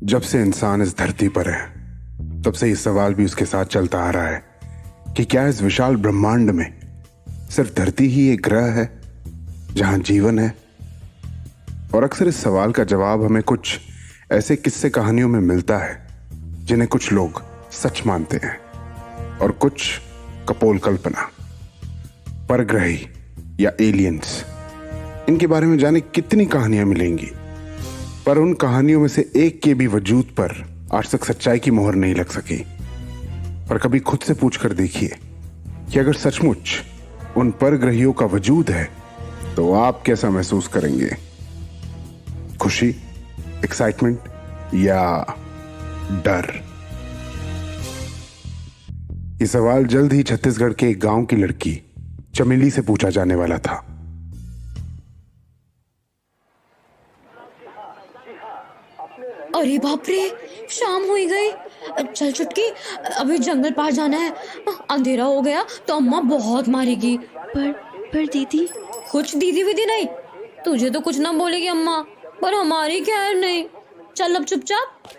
जब से इंसान इस धरती पर है तब से ये सवाल भी उसके साथ चलता आ रहा है कि क्या इस विशाल ब्रह्मांड में सिर्फ धरती ही एक ग्रह है जहां जीवन है। और अक्सर इस सवाल का जवाब हमें कुछ ऐसे किस्से कहानियों में मिलता है जिन्हें कुछ लोग सच मानते हैं और कुछ कपोल कल्पना। परग्रही या एलियंस, इनके बारे में जाने कितनी कहानियां मिलेंगी, पर उन कहानियों में से एक के भी वजूद पर आज तक सच्चाई की मोहर नहीं लग सकी। पर कभी खुद से पूछ कर देखिए कि अगर सचमुच उन परग्रहियों का वजूद है तो आप कैसा महसूस करेंगे? खुशी, एक्साइटमेंट या डर? ये सवाल जल्द ही छत्तीसगढ़ के एक गांव की लड़की चमेली से पूछा जाने वाला था। अरे बाप रे, शाम हो ही गई। चल चुटकी, अभी जंगल पार जाना है। अंधेरा हो गया तो अम्मा बहुत मारेगी। पर दीदी। कुछ दीदी विदी नहीं, तुझे तो कुछ ना बोलेगी अम्मा, पर हमारी खैर नहीं। चल अब चुपचाप।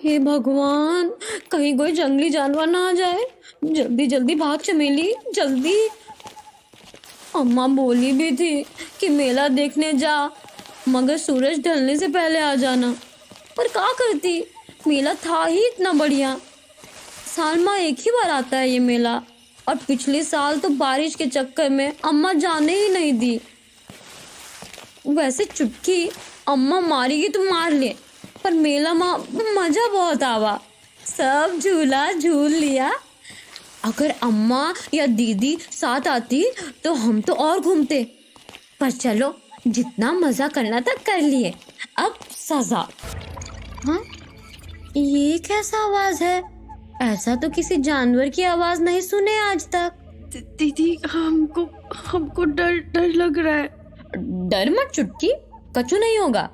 हे भगवान, कहीं कोई जंगली जानवर ना आ जाए। जल्दी जल्दी भाग चमेली, जल्दी। अम्मा बोली भी थी कि मेला देखने जा, मगर सूरज ढलने से पहले आ जाना। पर क्या करती, मेला था ही इतना बढ़िया। साल में एक ही बार आता है ये मेला, और पिछले साल तो बारिश के चक्कर में अम्मा जाने ही नहीं दी। वैसे चुटकी, अम्मा मारेगी तो मार ले, पर मेला में मजा बहुत आवा। सब झूला झूल लिया। अगर अम्मा या दीदी साथ आती तो हम तो और घूमते। पर चलो, जितना मजा करना था कर लिए, अब सजा। हाँ, ये कैसा आवाज है? ऐसा तो किसी जानवर की आवाज नहीं सुने आज तक। दीदी, हमको डर लग रहा है। डर मत चुटकी, कछु नहीं होगा।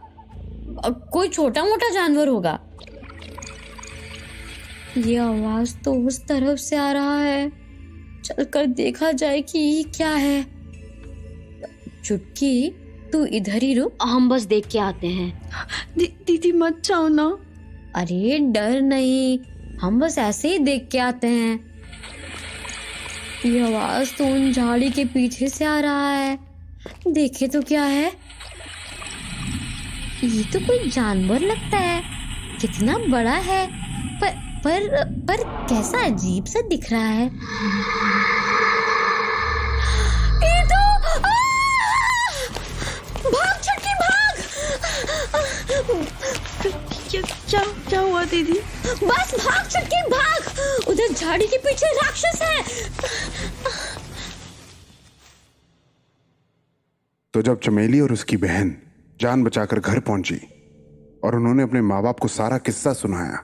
कोई छोटा मोटा जानवर होगा। ये आवाज तो उस तरफ से आ रहा है, चलकर देखा जाए कि ये क्या है। चुटकी, तू इधर ही रुक, हम बस देख के आते हैं। दीदी मत जाओ ना। अरे डर नहीं, हम बस ऐसे ही देख के आते हैं। ये आवाज तो उन झाड़ी के पीछे से आ रहा है। देखे तो क्या है। ये तो कोई जानवर लगता है। कितना बड़ा है, पर कैसा अजीब सा दिख रहा है। ये तो भाग छुटकी, भाग। क्या हुआ दीदी? बस भाग छुटकी, भाग। उधर झाड़ी के पीछे राक्षस है। तो जब चमेली और उसकी बहन जान बचाकर घर पहुंची और उन्होंने अपने माँ बाप को सारा किस्सा सुनाया,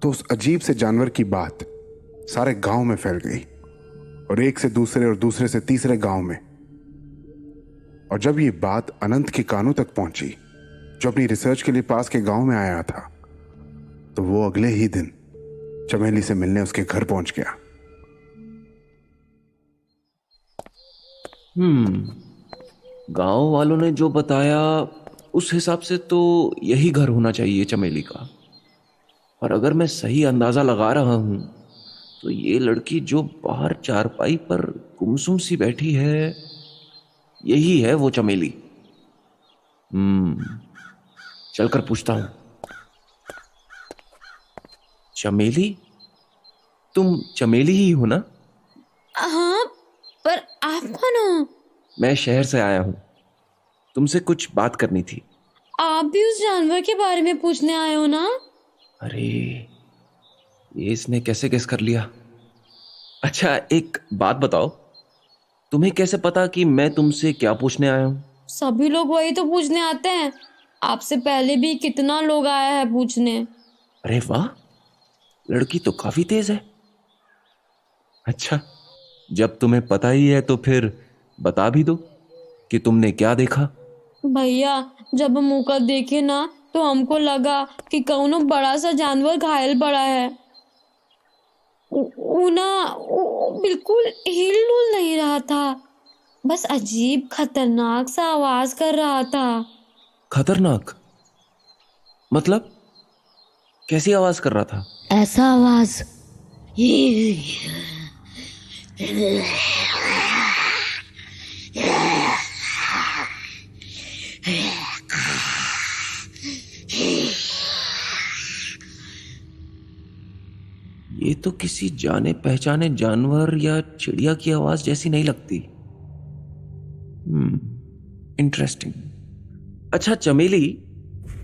तो उस अजीब से जानवर की बात सारे गांव में फैल गई, और एक से दूसरे और दूसरे से तीसरे गांव में। और जब ये बात अनंत के कानों तक पहुंची, जो अपनी रिसर्च के लिए पास के गांव में आया था, तो वो अगले ही दिन चमेली से मिलने उसके घर पहुंच गया। गांव वालों ने जो बताया उस हिसाब से तो यही घर होना चाहिए चमेली का। और अगर मैं सही अंदाजा लगा रहा हूं तो ये लड़की जो बाहर चारपाई पर गुमसुम सी बैठी है, यही है वो चमेली। चलकर पूछता हूं। चमेली, तुम चमेली ही हो ना? हाँ, पर आप कौन हो? मैं शहर से आया हूं, तुमसे कुछ बात करनी थी। आप भी उस जानवर के बारे में पूछने आए हो ना? अरे, ये इसने कैसे गेस कर लिया? अच्छा, एक बात बताओ, तुम्हें कैसे पता कि मैं तुमसे क्या पूछने आया हूं? सभी लोग वही तो पूछने आते हैं। आपसे पहले भी कितना लोग आया है पूछने। अरे वाह, लड़की तो काफी तेज है। अच्छा, जब तुम्हें पता ही है तो फिर बता भी दो कि तुमने क्या देखा। भैया, जब हम मौका देखे ना तो हमको लगा कि कौनो बड़ा सा जानवर घायल पड़ा है। वो बिल्कुल हिल डुल नहीं रहा था, बस अजीब खतरनाक सा आवाज कर रहा था। खतरनाक मतलब? कैसी आवाज कर रहा था? ऐसा आवाज, ये तो किसी जाने पहचाने जानवर या चिड़िया की आवाज जैसी नहीं लगती। इंटरेस्टिंग। अच्छा चमेली,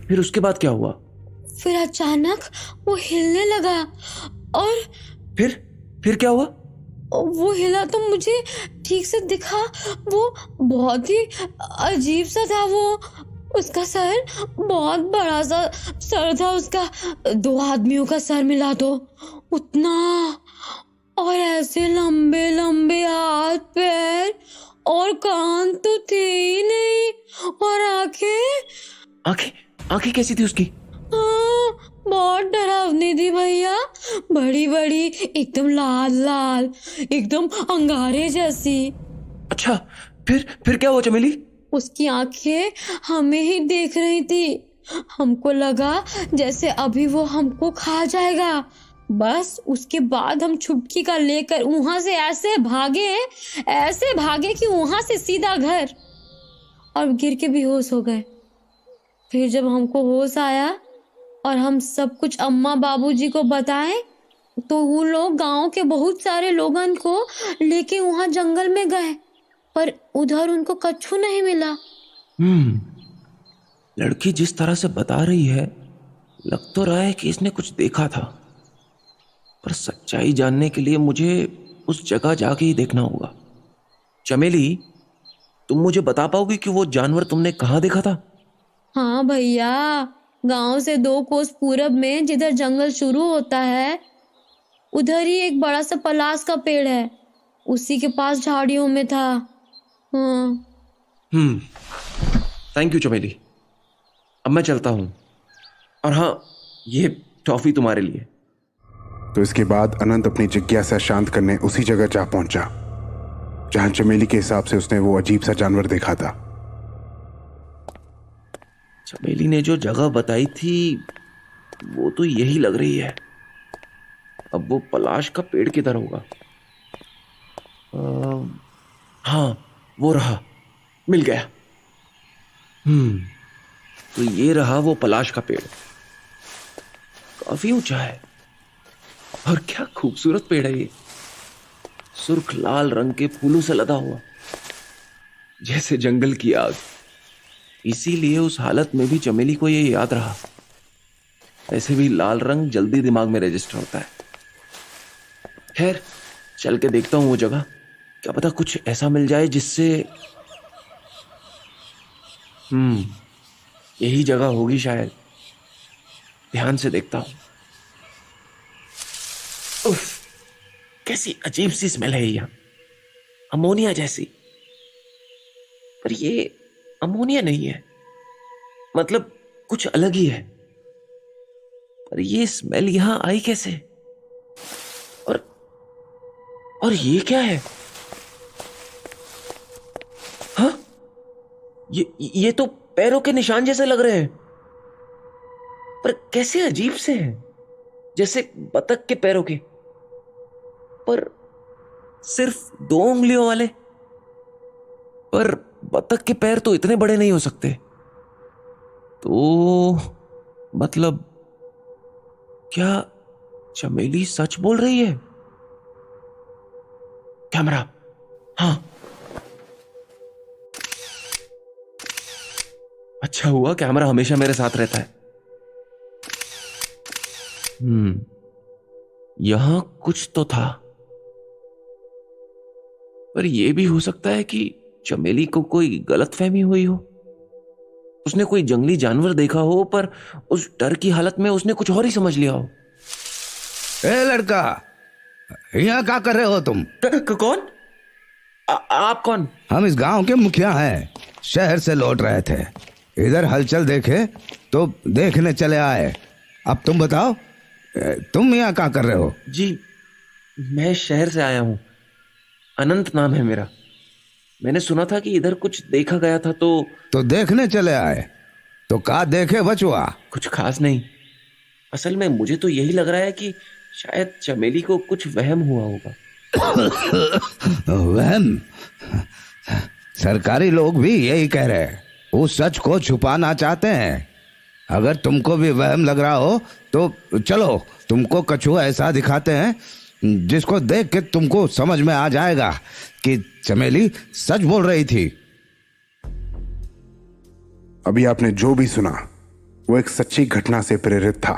फिर उसके बाद क्या हुआ? फिर अचानक वो हिलने लगा। और फिर क्या हुआ? वो हिला तो मुझे ठीक से दिखा। वो बहुत ही अजीब सा था। वो उसका सर, बहुत बड़ा सा सर था उसका, 2 आदमियों का सर मिला दो उतना। और ऐसे लंबे लंबे हाथ पैर, और कान तो थे ही नहीं। और आंखें कैसी थी उसकी? हाँ, बहुत डरावनी थी भैया, बड़ी बड़ी, एकदम लाल लाल, एकदम अंगारे जैसी। अच्छा, फिर क्या हुआ चमेली? उसकी आंखें हमें ही देख रही थी। हमको लगा जैसे अभी वो हमको खा जाएगा। बस उसके बाद हम छुटकी का लेकर वहां से ऐसे भागे कि वहां से सीधा घर, और गिर के बेहोश हो गए। फिर जब हमको होश आया और हम सब कुछ अम्मा बाबूजी को बताएं, तो वो लोग गांव के बहुत सारे लोगन को लेके वहां जंगल में गए, पर उधर उनको कच्छू नहीं मिला। लड़की जिस तरह से बता रही है, लग तो रहा है कि इसने कुछ देखा था, पर सच्चाई जानने के लिए मुझे उस जगह जाके ही देखना होगा। चमेली, तुम मुझे बता पाओगी कि वो जानवर तुमने कहाँ देखा था? हाँ भैया, गांव से 2 कोस पूरब में जिधर जंगल शुरू होता है, उधर ही एक बड़ा सा पलास का पेड़ है, उसी के पास झाड़ियों में था। हाँ। थैंक यू चमेली, अब मैं चलता हूँ। और हाँ, ये टॉफी तुम्हारे लिए। तो इसके बाद अनंत अपनी जिज्ञासा शांत करने उसी जगह जा पहुंचा जहां चमेली के हिसाब से उसने वो अजीब सा जानवर देखा था। चमेली ने जो जगह बताई थी वो तो यही लग रही है। अब वो पलाश का पेड़ किधर होगा? हाँ, वो रहा, मिल गया। तो ये रहा वो पलाश का पेड़। काफी ऊंचा है, और क्या खूबसूरत पेड़ है ये। सुर्ख लाल रंग के फूलों से लदा हुआ, जैसे जंगल की आग। इसीलिए उस हालत में भी चमेली को ये याद रहा। ऐसे भी लाल रंग जल्दी दिमाग में रजिस्टर होता है। खैर, चल के देखता हूं वो जगह, क्या पता कुछ ऐसा मिल जाए जिससे यही जगह होगी शायद। ध्यान से देखता हूं। उफ, कैसी अजीब सी स्मेल है यहाँ, अमोनिया जैसी। पर ये अमोनिया नहीं है, मतलब कुछ अलग ही है। पर ये स्मेल यहां आई कैसे? और ये क्या है? हाँ, ये तो पैरों के निशान जैसे लग रहे हैं, पर कैसे अजीब से हैं, जैसे बतख के पैरों के, पर सिर्फ 2 उंगलियों वाले। पर बतख के पैर तो इतने बड़े नहीं हो सकते। तो मतलब क्या चमेली सच बोल रही है? कैमरा, हाँ, अच्छा हुआ कैमरा हमेशा मेरे साथ रहता है। यहां कुछ तो था, पर यह भी हो सकता है कि चमेली को कोई गलतफहमी हुई हो। उसने कोई जंगली जानवर देखा हो, पर उस डर की हालत में उसने कुछ और ही समझ लिया हो। ए लड़का, यहाँ क्या कर रहे हो तुम? कौन? आप कौन? हम इस गांव के मुखिया हैं, शहर से लौट रहे थे। इधर हलचल देखे तो देखने चले आए। अब तुम बताओ, तुम यहाँ क्या कर रहे हो? जी, मैं शहर से आया हूँ, अनंत नाम है मेरा। मैंने सुना था कि इधर कुछ देखा गया था, तो देखने चले आए? तो क्या देखे बचुआ? कुछ खास नहीं, असल में मुझे तो यही लग रहा है कि शायद चमेली को कुछ वहम हुआ होगा। वहम? सरकारी लोग भी यही कह रहे हैं, वो सच को छुपाना चाहते हैं। अगर तुमको भी वहम लग रहा हो तो चलो तुमको कछुआ ऐसा दिखाते हैं जिसको देख के तुमको समझ में आ जाएगा कि चमेली सच बोल रही थी। अभी आपने जो भी सुना वो एक सच्ची घटना से प्रेरित था।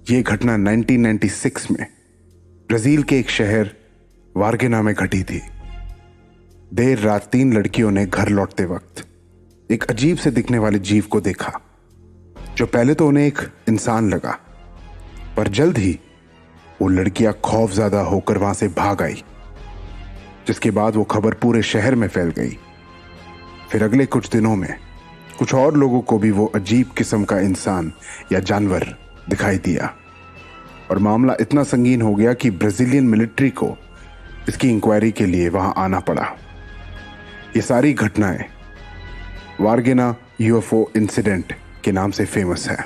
ये घटना 1996 में ब्राजील के एक शहर वार्गेना में घटी थी। देर रात 3 लड़कियों ने घर लौटते वक्त एक अजीब से दिखने वाले जीव को देखा, जो पहले तो उन्हें एक इंसान लगा, पर जल्द ही वो लड़कियां खौफज़दा होकर वहां से भाग आई, जिसके बाद वो खबर पूरे शहर में फैल गई। फिर अगले कुछ दिनों में कुछ और लोगों को भी वो अजीब किस्म का इंसान या जानवर दिखाई दिया, और मामला इतना संगीन हो गया कि ब्राजीलियन मिलिट्री को इसकी इंक्वायरी के लिए वहां आना पड़ा। ये सारी घटनाएं वार्गेना यूएफओ इंसिडेंट के नाम से फेमस है।